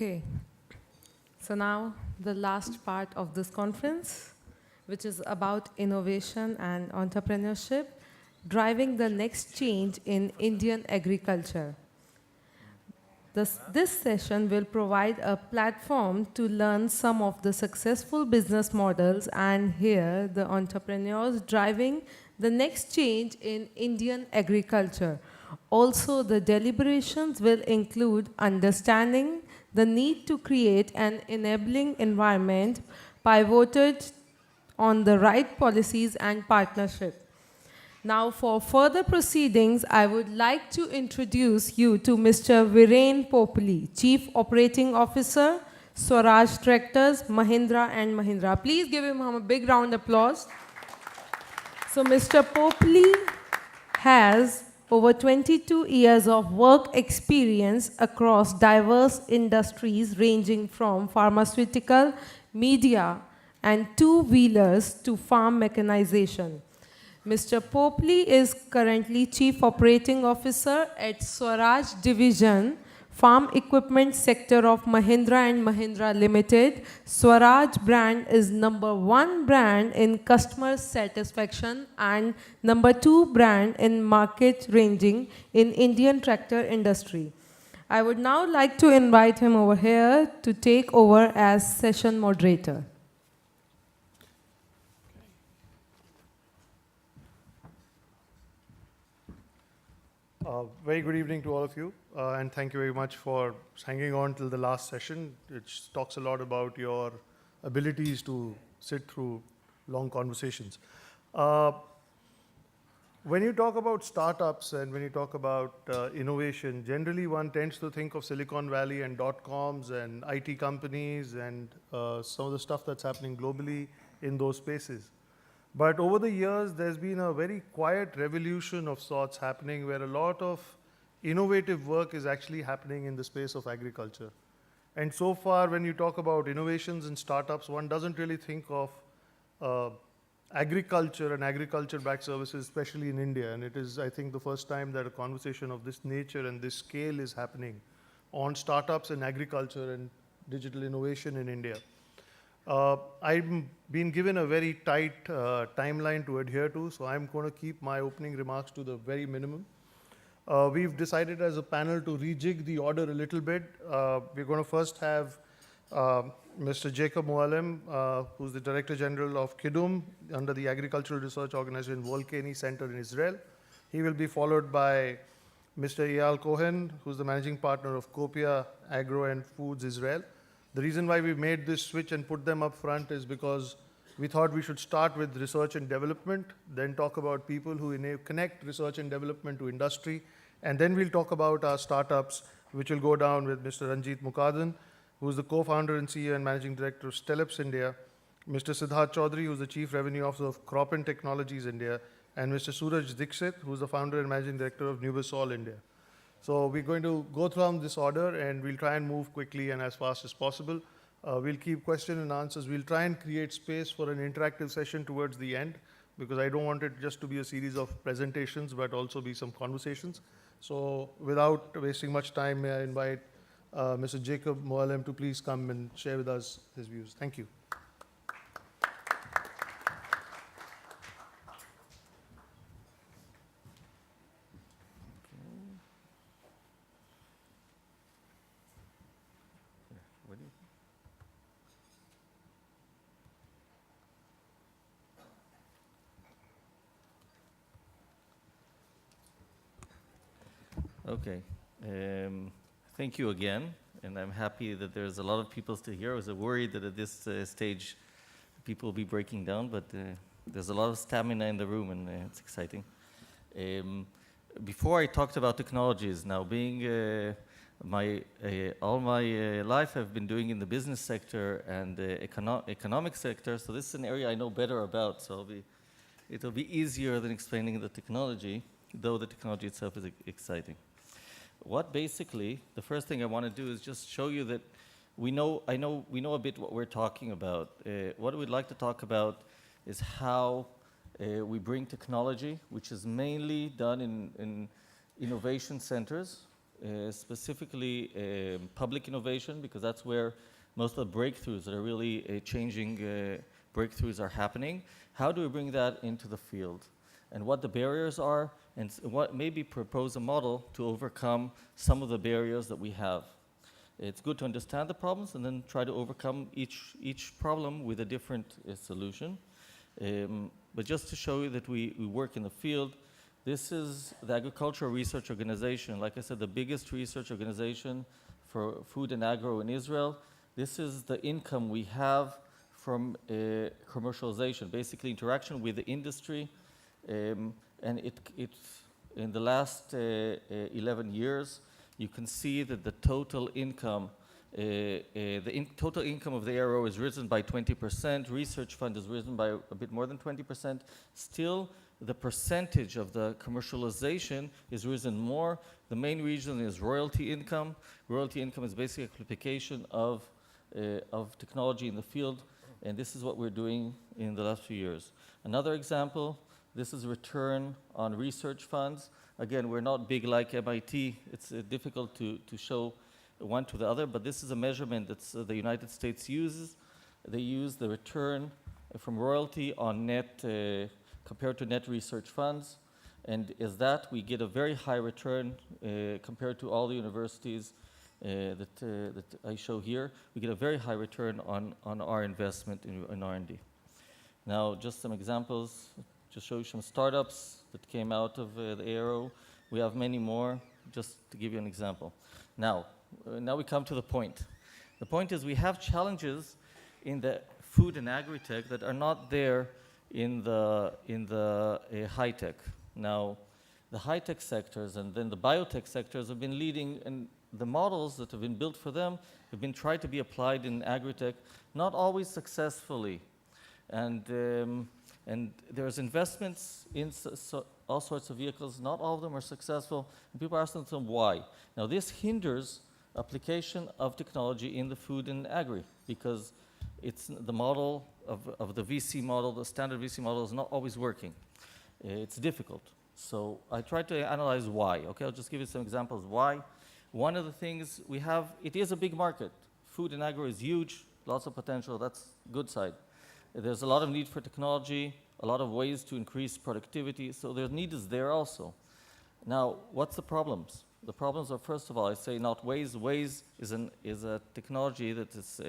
Okay, so now the last part of this conference, which is about innovation and entrepreneurship, driving the next change in Indian agriculture. This session will provide a platform to learn some of the successful business models and hear the entrepreneurs driving the next change in Indian agriculture. Also, the deliberations will include understanding the need to create an enabling environment pivoted on the right policies and partnership. Now, for further proceedings, I would like to introduce you to Mr. Viren Popli, Chief Operating Officer, Swaraj Tractors, Mahindra and Mahindra. Please give him a big round of applause. So, Mr. Popli has over 22 years of work experience across diverse industries ranging from pharmaceutical, media, and two-wheelers to farm mechanization. Mr. Popli is currently Chief Operating Officer at Swaraj Division, Farm Equipment Sector of Mahindra and Mahindra Limited. Swaraj brand is #1 brand in customer satisfaction and #2 brand in market ranging in Indian tractor industry. I would now like to invite him over here to take over as session moderator. Very good evening to all of you, and thank you very much for hanging on till the last session. It talks a lot about your abilities to sit through long conversations. When you talk about startups and when you talk about innovation, generally one tends to think of Silicon Valley and dot-coms and IT companies and some of the stuff that's happening globally in those spaces. But over the years, there's been a very quiet revolution of sorts happening where a lot of innovative work is actually happening in the space of agriculture. And so far, when you talk about innovations and startups, one doesn't really think of agriculture and agriculture-backed services, especially in India. And it is, I think, the first time that a conversation of this nature and this scale is happening on startups in agriculture and digital innovation in India. I've been given a very tight timeline to adhere to, so I'm going to keep my opening remarks to the very minimum. We've decided as a panel to rejig the order a little bit. We're going to first have Mr. Jacob Mualem, who's the Director General of Kidum under the Agricultural Research Organization Volcani Center in Israel. He will be followed by Mr. Eyal Cohen, who's the Managing Partner of Copia Agro and Foods Israel. The reason why we made this switch and put them up front is because we thought we should start with research and development, then talk about people who connect research and development to industry, and then we'll talk about our startups, which will go down with Mr. Ranjit Mukhadan, who's the co-founder and CEO and Managing Director of Stellips India, Mr. Siddharth Chaudhary, who's the Chief Revenue Officer of Cropin Technologies India, and Mr. Suraj Dixit, who's the founder and Managing Director of Nubisol India. So we're going to go through this order and we'll try and move quickly and as fast as possible. We'll keep question and answers. We'll try and create space for an interactive session towards the end because I don't want it just to be a series of presentations but also be some conversations. So without wasting much time, may I invite Mr. Jacob Mualem to please come and share with us his views. Thank you. Okay. Thank you again, and I'm happy that there's a lot of people still here. I was worried that at this stage people will be breaking down, but there's a lot of stamina in the room, and it's exciting. Before I talked about technologies, now being all my life I've been doing in the business sector and the economic sector, so this is an area I know better about, so it'll be easier than explaining the technology, though the technology itself is exciting. The first thing I want to do is just show you that we know a bit what we're talking about. What we'd like to talk about is how we bring technology, which is mainly done in innovation centers, specifically public innovation, because that's where most of the breakthroughs that are really changing breakthroughs are happening. How do we bring that into the field? And what the barriers are, and what maybe propose a model to overcome some of the barriers that we have. It's good to understand the problems and then try to overcome each problem with a different solution. But just to show you that we work in the field, this is the Agricultural Research Organization. Like I said, the biggest research organization for food and agro in Israel. This is the income we have from commercialization, basically interaction with the industry. And in the last 11 years, you can see that the total income, total income of the ARO has risen by 20%. Research fund has risen by a bit more than 20%. Still, the percentage of the commercialization is risen more. The main reason is royalty income. Royalty income is basically a multiplication of technology in the field, and this is what we're doing in the last few years. Another example, this is return on research funds. Again, we're not big like MIT. It's difficult to show one to the other, but this is a measurement that the United States uses. They use the return from royalty on net, compared to net research funds. And as that, we get a very high return compared to all the universities that I show here. We get a very high return on our investment in R&D. Now, just some examples, just show you some startups that came out of the ARO. We have many more, just to give you an example. Now we come to the point. The point is we have challenges in the food and agri-tech that are not there in the high-tech. Now, the high-tech sectors and then the biotech sectors have been leading, and the models that have been built for them have been tried to be applied in agri-tech, not always successfully. And there's investments in all sorts of vehicles. Not all of them are successful. And people ask themselves why. Now, this hinders application of technology in the food and agri, because it's the model of the VC model, the standard VC model is not always working. It's difficult. So I tried to analyze why. Okay, I'll just give you some examples why. One of the things we have, it is a big market. Food and agro is huge, lots of potential, that's good side. There's a lot of need for technology, a lot of ways to increase productivity, so the need is there also. Now, what's the problems? The problems are, first of all, I say not Waze. Waze is a technology that is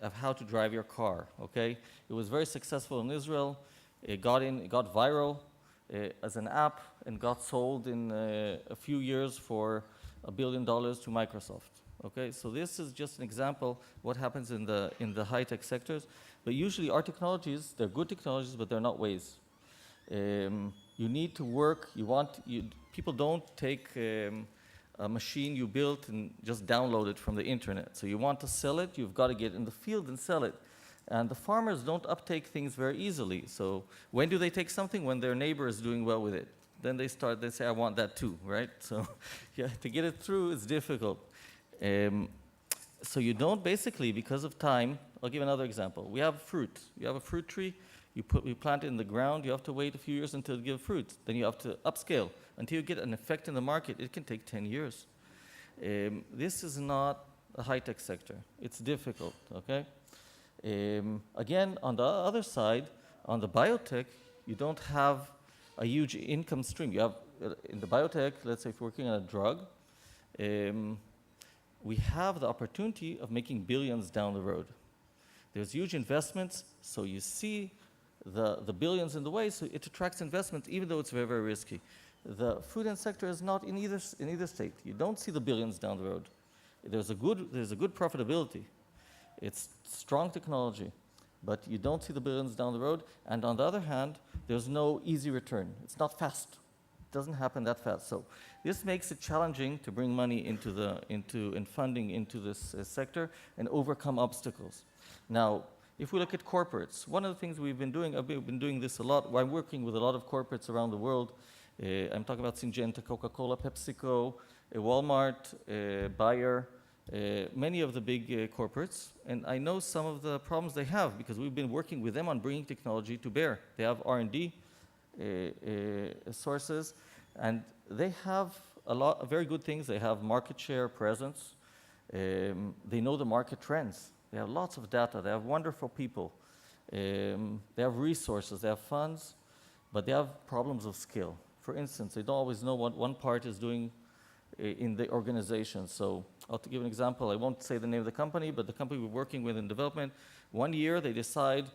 of how to drive your car, okay? It was very successful in Israel. It got viral as an app and got sold in a few years for $1 billion to Microsoft. Okay, so this is just an example what happens in the high-tech sectors. But usually our technologies, they're good technologies, but they're not Waze. You need to work. People don't take a machine you built and just download it from the internet. So you want to sell it, you've got to get in the field and sell it. And the farmers don't uptake things very easily. So when do they take something? When their neighbor is doing well with it. Then they say, I want that too, right? So yeah, to get it through is difficult. So you don't basically, because of time, I'll give another example. We have fruit. You have a fruit tree, you plant it in the ground, you have to wait a few years until it gives fruit. Then you have to upscale. Until you get an effect in the market, it can take 10 years. This is not a high-tech sector. It's difficult, okay? Again, on the other side, on the biotech, you don't have a huge income stream. You have, in the biotech, let's say if we're working on a drug, we have the opportunity of making billions down the road. There's huge investments, so you see the billions in the way, so it attracts investment, even though it's very, very risky. The food and sector is not in either state. You don't see the billions down the road. There's a good profitability. It's strong technology, but you don't see the billions down the road. And on the other hand, there's no easy return. It's not fast. It doesn't happen that fast. So this makes it challenging to bring money and funding into this sector and overcome obstacles. Now, if we look at corporates, one of the things we've been doing, I've been doing this a lot. I'm working with a lot of corporates around the world. I'm talking about Syngenta, Coca-Cola, PepsiCo, Walmart, Bayer, many of the big corporates, and I know some of the problems they have because we've been working with them on bringing technology to bear. They have R&D sources, and they have very good things. They have market share presence. They know the market trends. They have lots of data. They have wonderful people. They have resources. They have funds, but they have problems of scale. For instance, they don't always know what one part is doing in the organization. So I'll give an example. I won't say the name of the company, but the company we're working with in development, one year they decide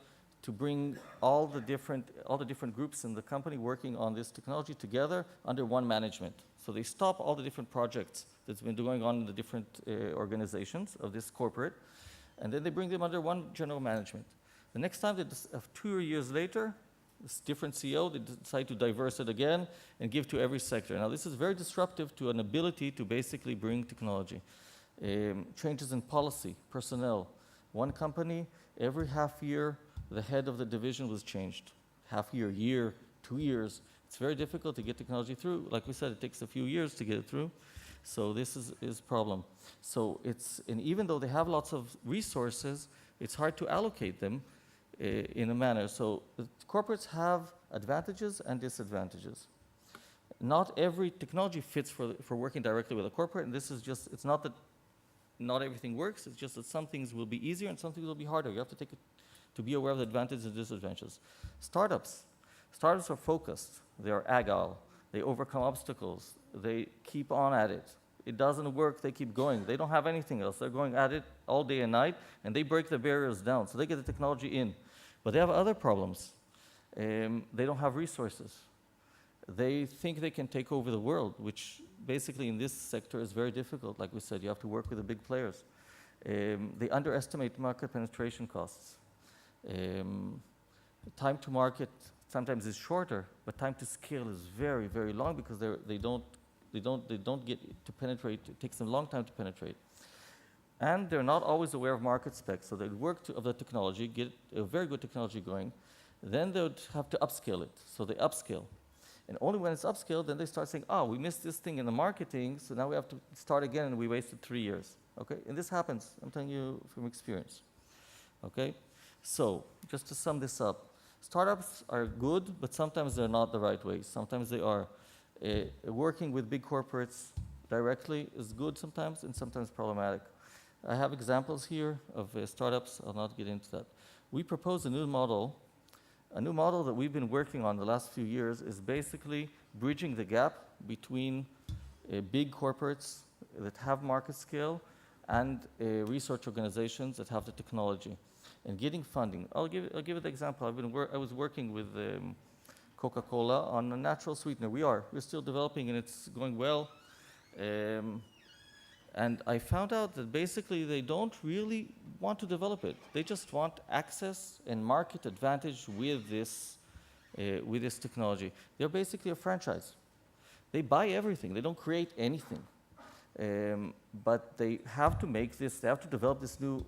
to bring all the different groups in the company working on this technology together under one management. So they stop all the different projects that's been going on in the different organizations of this corporate, and then they bring them under one general management. The next time, 2 years later, this different CEO, they decide to diverse it again and give to every sector. Now, this is very disruptive to an ability to basically bring technology. Changes in policy, personnel. One company, every half year, the head of the division was changed. Half year, 2 years. It's very difficult to get technology through. Like we said, it takes a few years to get it through. So this is a problem. So and even though they have lots of resources, it's hard to allocate them in a manner. So the corporates have advantages and disadvantages. Not every technology fits for working directly with a corporate, and this is just, it's not that not everything works, it's just that some things will be easier and some things will be harder. You have to take it to be aware of the advantages and disadvantages. Startups are focused, they are agile, they overcome obstacles, they keep on at it. It doesn't work, they keep going. They don't have anything else. They're going at it all day and night, and they break the barriers down, so they get the technology in. But they have other problems. They don't have resources. They think they can take over the world, which basically in this sector is very difficult. Like we said, you have to work with the big players. They underestimate market penetration costs. Time to market sometimes is shorter, but time to scale is very, very long because they don't get to penetrate. It takes them a long time to penetrate. And they're not always aware of market specs. So they work of the technology, get a very good technology going, then they would have to upscale it. So they upscale. And only when it's upscaled, then they start saying, oh, we missed this thing in the marketing, so now we have to start again, and we wasted 3 years. Okay? And this happens, I'm telling you from experience. Okay? So, just to sum this up, startups are good, but sometimes they're not the right way. Sometimes they are. Working with big corporates directly is good sometimes, and sometimes problematic. I have examples here of startups. I'll not get into that. We propose a new model. A new model that we've been working on the last few years is basically bridging the gap between big corporates that have market scale and research organizations that have the technology and getting funding. I'll give you the example. I was working with Coca-Cola on a natural sweetener. We're still developing, and it's going well. And I found out that basically they don't really want to develop it. They just want access and market advantage with this technology. They're basically a franchise. They buy everything. They don't create anything. But they have to make this, they have to develop this new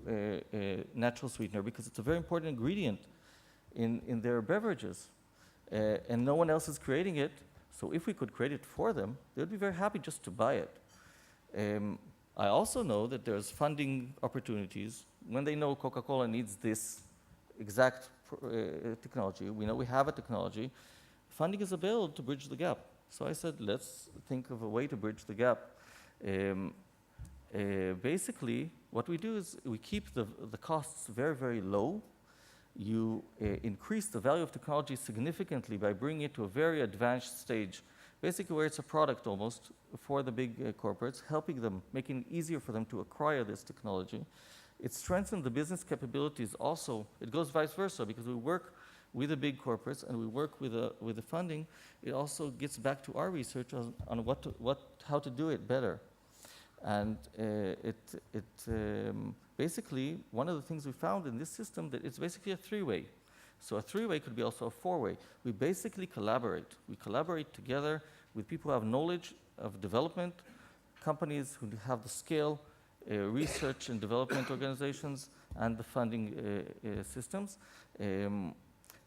natural sweetener because it's a very important ingredient in their beverages. And no one else is creating it. So if we could create it for them, they would be very happy just to buy it. I also know that there's funding opportunities. When they know Coca-Cola needs this exact technology, we know we have a technology, funding is available to bridge the gap. So I said, let's think of a way to bridge the gap. Basically, what we do is we keep the costs very, very low. You increase the value of technology significantly by bringing it to a very advanced stage, basically where it's a product almost for the big corporates, helping them, making it easier for them to acquire this technology. It strengthens the business capabilities also. It goes vice versa because we work with the big corporates and we work with the funding. It also gets back to our research on how to do it better. And basically, one of the things we found in this system that it's basically a three-way. So a three-way could be also a four-way. We basically collaborate. We collaborate together with people who have knowledge of development, companies who have the scale, research and development organizations, and the funding systems. And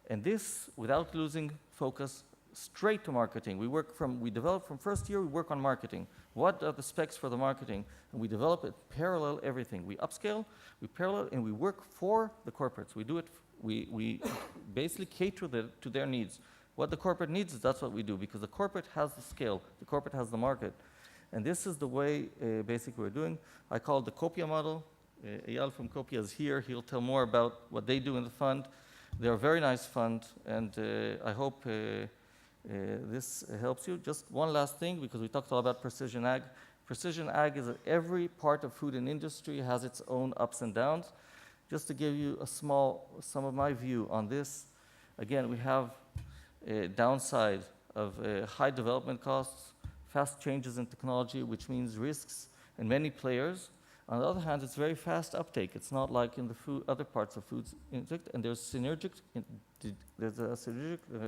this, without losing focus, straight to marketing. We develop from first year, we work on marketing. What are the specs for the marketing? And we develop it, parallel everything. We upscale, we parallel, and we work for the corporates. We do it, we basically cater to their needs. What the corporate needs, that's what we do, because the corporate has the scale, the corporate has the market. And this is the way basically we're doing. I call it the Copia model. Eyal from Copia is here. He'll tell more about what they do in the fund. They're a very nice fund, and I hope this helps you. Just one last thing, because we talked a lot about precision ag. Precision ag is that every part of food and industry has its own ups and downs. Just to give you some of my view on this, again, we have a downside of high development costs, fast changes in technology, which means risks, and many players. On the other hand, it's very fast uptake. It's not like in the other parts of foods, and there's a synergic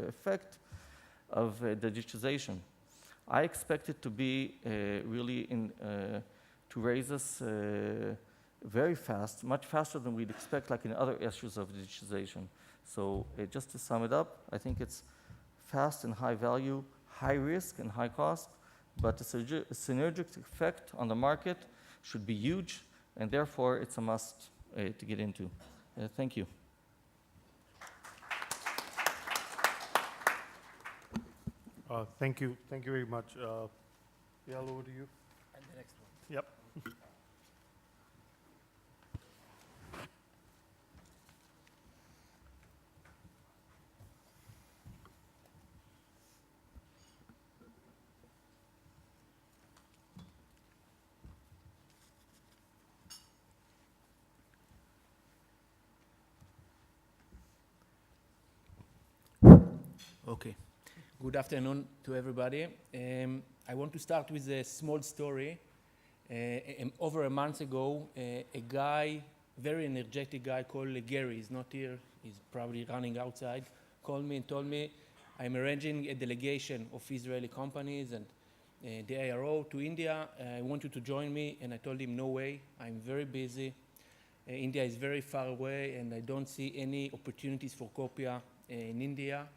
effect of digitization. I expect it to be really to raise us very fast, much faster than we'd expect, like in other issues of digitization. So just to sum it up, I think it's fast and high value, high risk and high cost, but the synergic effect on the market should be huge, and therefore it's a must to get into. Thank you. Thank you very much. Eyal, over to you. And the next one. Yep. Okay. Good afternoon to everybody. I want to start with a small story. Over a month ago, a guy, very energetic guy called Gary, he's not here, he's probably running outside, called me and told me, I'm arranging a delegation of Israeli companies and the ARO to India. I want you to join me. And I told him, no way, I'm very busy. India is very far away, and I don't see any opportunities for Copia in India.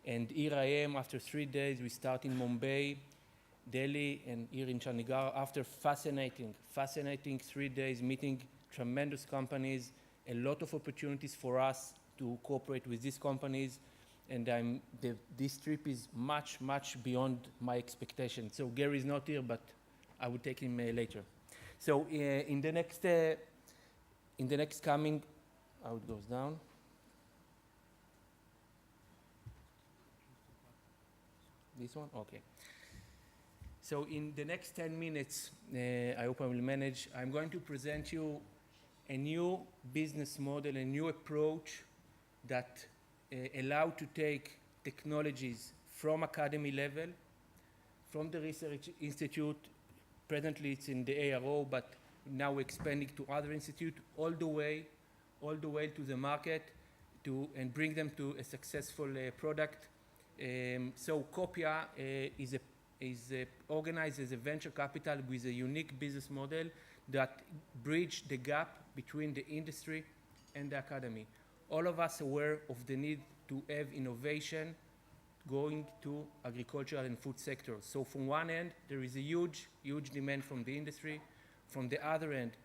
And here I am, after 3 days, we start in Mumbai, Delhi, and here in Chandigarh. After fascinating 3 days, meeting tremendous companies, a lot of opportunities for us to cooperate with these companies. And this trip is much, much beyond my expectations. So Gary is not here, but I will take him later. So in the next coming, how it goes down. This one? Okay. So in the next 10 minutes, I hope I will manage, I'm going to present you a new business model, a new approach that allow to take technologies from academy level, from the research institute. Presently it's in the ARO, but now we're expanding to other institutes, all the way to the market and bring them to a successful product. So Copia is organized as a venture capital with a unique business model that bridge the gap between the industry and the academy. All of us are aware of the need to have innovation going to agricultural and food sectors. So from one end, there is a huge demand from the industry. From the other end,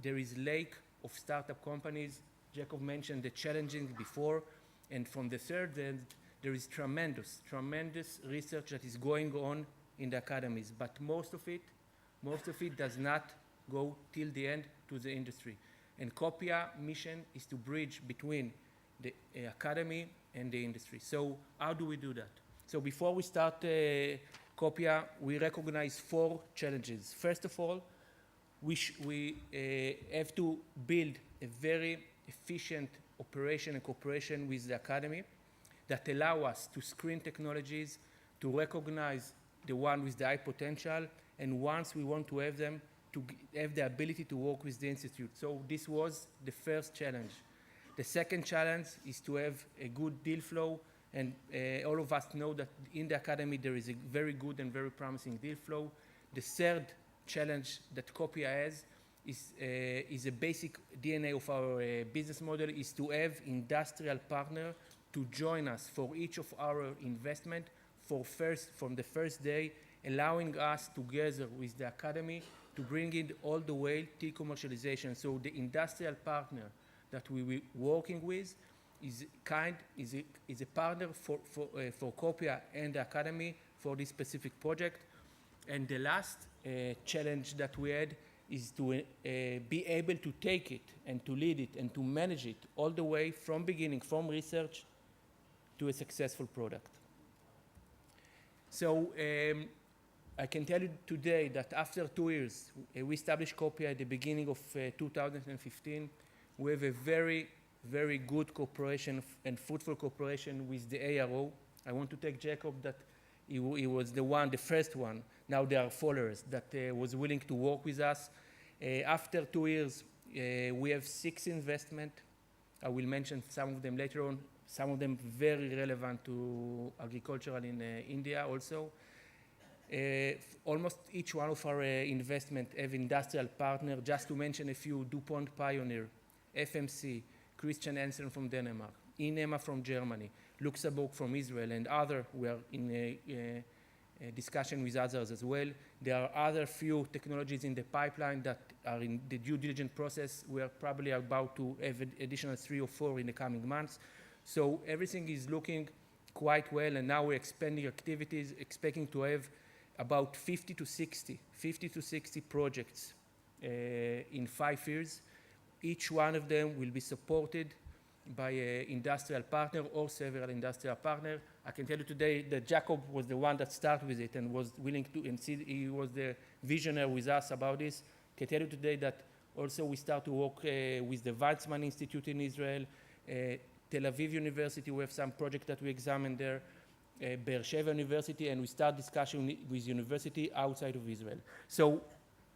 there is lack of startup companies. Jacob mentioned the challenges before. And from the third end, there is tremendous research that is going on in the academies, but most of it does not go till the end to the industry. And Copia mission is to bridge between the academy and the industry. So how do we do that? So before we start Copia, we recognize 4 challenges. First of all, we have to build a very efficient operation and cooperation with the academy that allow us to screen technologies, to recognize the one with the high potential, and once we want to have them, to have the ability to work with the institute. So this was the first challenge. The second challenge is to have a good deal flow, and all of us know that in the academy there is a very good and very promising deal flow. The third challenge that Copia has is a basic DNA of our business model, is to have industrial partner to join us for each of our investment from the first day, allowing us together with the academy to bring it all the way to commercialization. So the industrial partner that we will working with is a partner for Copia and the academy for this specific project. And the last challenge that we had is to be able to take it and to lead it and to manage it all the way from beginning, from research to a successful product. So I can tell you today that after 2 years, we established Copia at the beginning of 2015. We have a very, very good cooperation and fruitful cooperation with the ARO. I want to thank Jacob that he was the first one. Now there are followers that was willing to work with us. After 2 years, we have 6 investments. I will mention some of them later on. Some of them very relevant to agricultural in India also. Almost each one of our investment have industrial partner. Just to mention a few: DuPont Pioneer, FMC, Christian Hansen from Denmark, Inema from Germany, Luxembourg from Israel, and other. We are in a discussion with others as well. There are other few technologies in the pipeline that are in the due diligence process. We are probably about to have additional 3 or 4 in the coming months. So everything is looking quite well, and now we're expanding activities, expecting to have about 50 to 60 projects in 5 years. Each one of them will be supported by an industrial partner or several industrial partners. I can tell you today that Jacob was the one that started with it and was willing to, and see, he was the visionary with us about this. I can tell you today that also we start to work with the Weizmann Institute in Israel, Tel Aviv University. We have some project that we examined there, Beersheba University, and we start discussion with university outside of Israel. So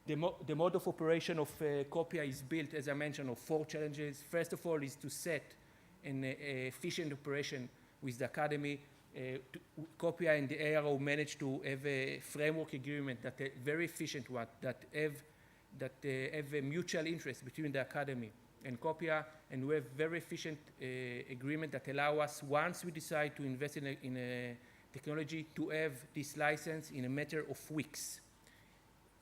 the mode of operation of Copia is built, as I mentioned, of 4 challenges. First of all is to set an efficient operation with the academy. Copia and the ARO managed to have a framework agreement that very efficient one, that have a mutual interest between the academy and Copia, and we have very efficient agreement that allow us, once we decide to invest in a technology, to have this license in a matter of weeks.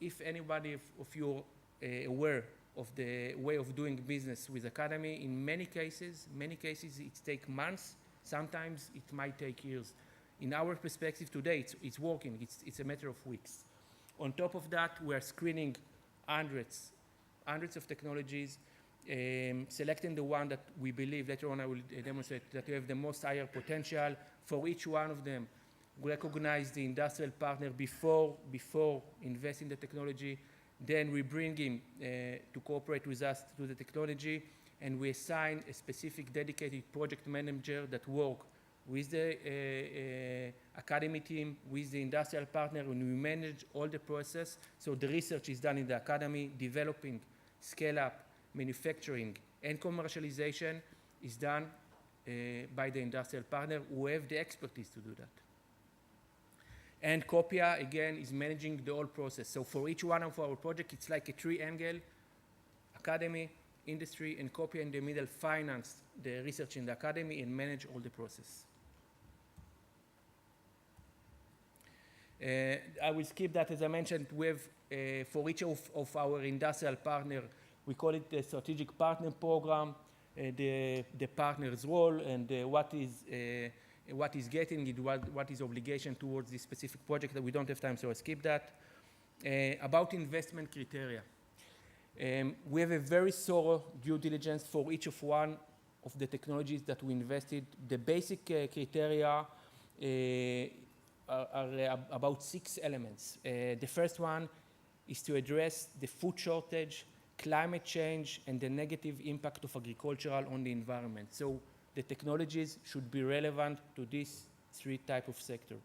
If anybody of you are aware of the way of doing business with academy, in many cases it takes months, sometimes it might take years. In our perspective today, it's working, it's a matter of weeks. On top of that, we are screening hundreds of technologies, selecting the one that we believe, later on I will demonstrate, that we have the most higher potential. For each one of them, we recognize the industrial partner before investing in the technology. Then we bring him to cooperate with us to the technology, and we assign a specific dedicated project manager that work with the academy team, with the industrial partner, and we manage all the process. So the research is done in the academy, developing, scale up, manufacturing, and commercialization is done by the industrial partner who have the expertise to do that. And Copia, again, is managing the whole process. So for each one of our projects, it's like a triangle: academy, industry, and Copia in the middle finance the research in the academy and manage all the process. I will skip that. As I mentioned, we have, for each of our industrial partner, we call it the strategic partner program, the partner's role, and what is getting it, what is obligation towards this specific project. That we don't have time, so I skip that. About investment criteria. We have a very thorough due diligence for each of one of the technologies that we invested. The basic criteria are about 6 elements. The first one is to address the food shortage, climate change, and the negative impact of agricultural on the environment. So the technologies should be relevant to these 3 types of sectors.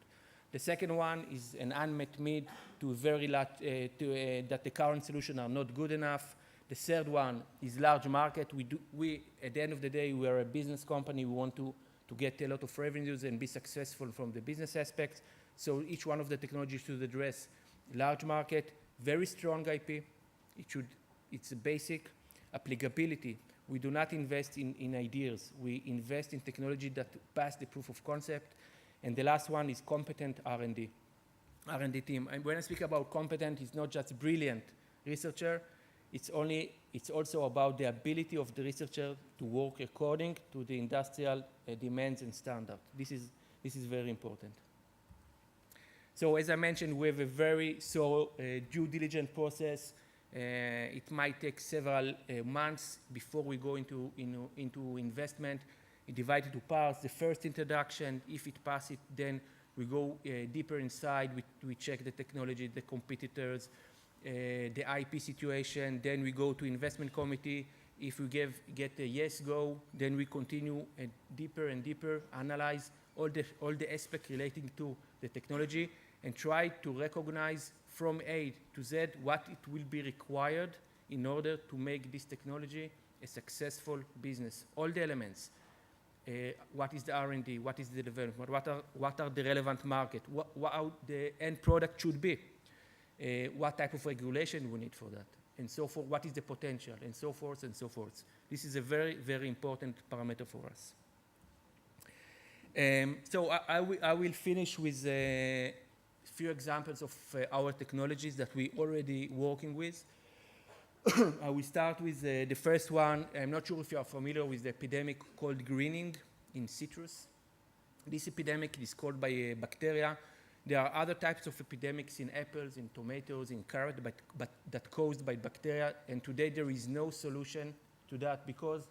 The second one is an unmet need that the current solutions are not good enough. The third one is large market. We at the end of the day, we are a business company. We want to get a lot of revenues and be successful from the business aspect. So each one of the technologies should address large market, very strong IP. It's a basic applicability. We do not invest in ideas. We invest in technology that pass the proof of concept. And the last one is competent R&D team. And when I speak about competent, it's not just brilliant researcher. It's also about the ability of the researcher to work according to the industrial demands and standards. This is very important. So as I mentioned, we have a very thorough due diligence process. It might take several months before we go into investment. It divided into parts. The first introduction, if it passes, then we go deeper inside. We check the technology, the competitors, the IP situation. Then we go to investment committee. If we get a yes go, then we continue deeper and deeper, analyze all the aspects relating to the technology, and try to recognize from A to Z what it will be required in order to make this technology a successful business. All the elements. What is the R&D? What is the development? What are the relevant market? How the end product should be? What type of regulation we need for that? And so forth. What is the potential? And so forth and so forth. This is a very, very important parameter for us. So I will finish with a few examples of our technologies that we're already working with. I will start with the first one. I'm not sure if you are familiar with the epidemic called greening in citrus. This epidemic is caused by a bacteria. There are other types of epidemics in apples, in tomatoes, in carrot, but that caused by bacteria. And today there is no solution to that, because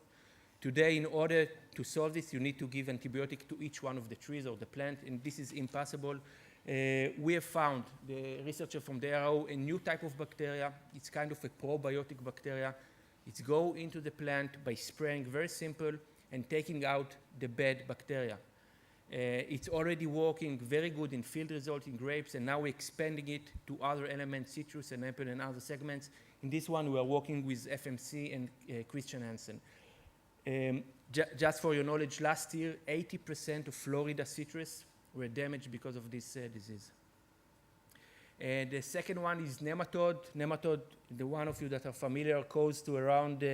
today, in order to solve this, you need to give antibiotic to each one of the trees or the plant, and this is impossible. We have found, the researcher from the RO, a new type of bacteria. It's kind of a probiotic bacteria. It's go into the plant by spraying, very simple, and taking out the bad bacteria. It's already working very good in field results in grapes, and now we're expanding it to other elements, citrus and apple and other segments. In this one, we are working with FMC and Christian Hansen. Just for your knowledge, last year, 80% of Florida citrus were damaged because of this disease. The second one is nematode. Nematode, the one of you that are familiar, goes to around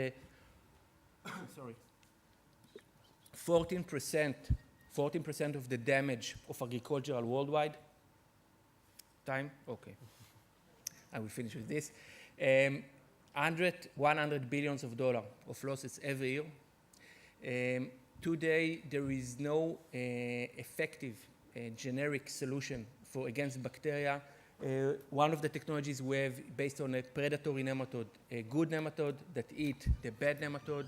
14% of the damage of agricultural worldwide. Time? Okay. I will finish with this. 100 billions of dollars of losses every year. Today, there is no effective generic solution against bacteria. One of the technologies we have based on a predatory nematode, a good nematode that eat the bad nematode.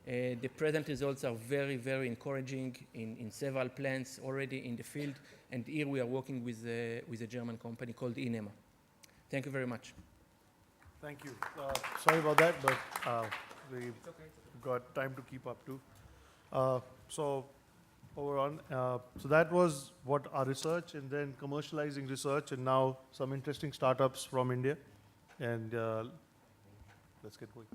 The present results are very, very encouraging in several plants already in the field, and here we are working with a German company called Inema. Thank you very much. Thank you. Sorry about that, but we've got time to keep up to. So that was what our research, and then commercializing research, and now some interesting startups from India. And let's get going.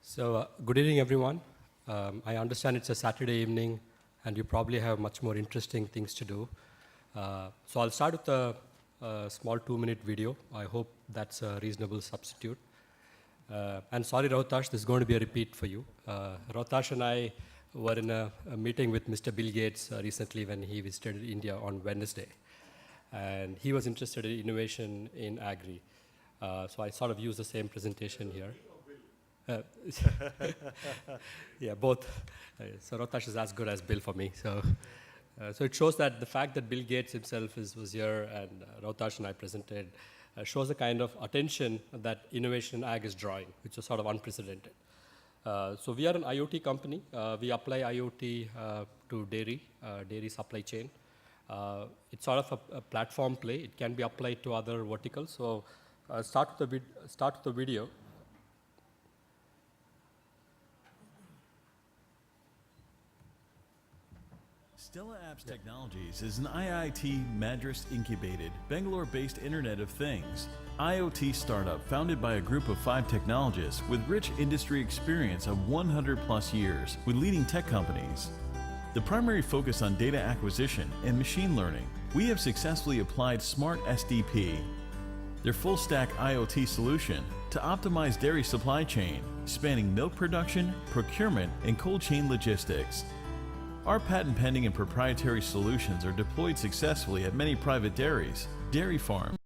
So good evening, everyone. I understand it's a Saturday evening, and you probably have much more interesting things to do. So I'll start with a small 2-minute video. I hope that's a reasonable substitute. And sorry, Rohtash, this is going to be a repeat for you. Rohtash and I were in a meeting with Mr. Bill Gates recently when he visited India on Wednesday. And he was interested in innovation in agri. So I sort of used the same presentation here. Yeah, both. So Rohtash is as good as Bill for me. So it shows that the fact that Bill Gates himself was here and Rohtash and I presented shows the kind of attention that innovation in ag is drawing, which is sort of unprecedented. So we are an IoT company. We apply IoT to dairy supply chain. It's sort of a platform play. It can be applied to other verticals. So start with the video. Stella Apps Technologies is an IIT Madras-incubated, Bangalore-based Internet of Things, IoT startup founded by a group of 5 technologists with rich industry experience of 100+ years with leading tech companies. The primary focus on data acquisition and machine learning, we have successfully applied Smart SDP, their full-stack IoT solution, to optimize dairy supply chain, spanning milk production, procurement, and cold chain logistics. Our patent-pending and proprietary solutions are deployed successfully at many private dairies, dairy farms,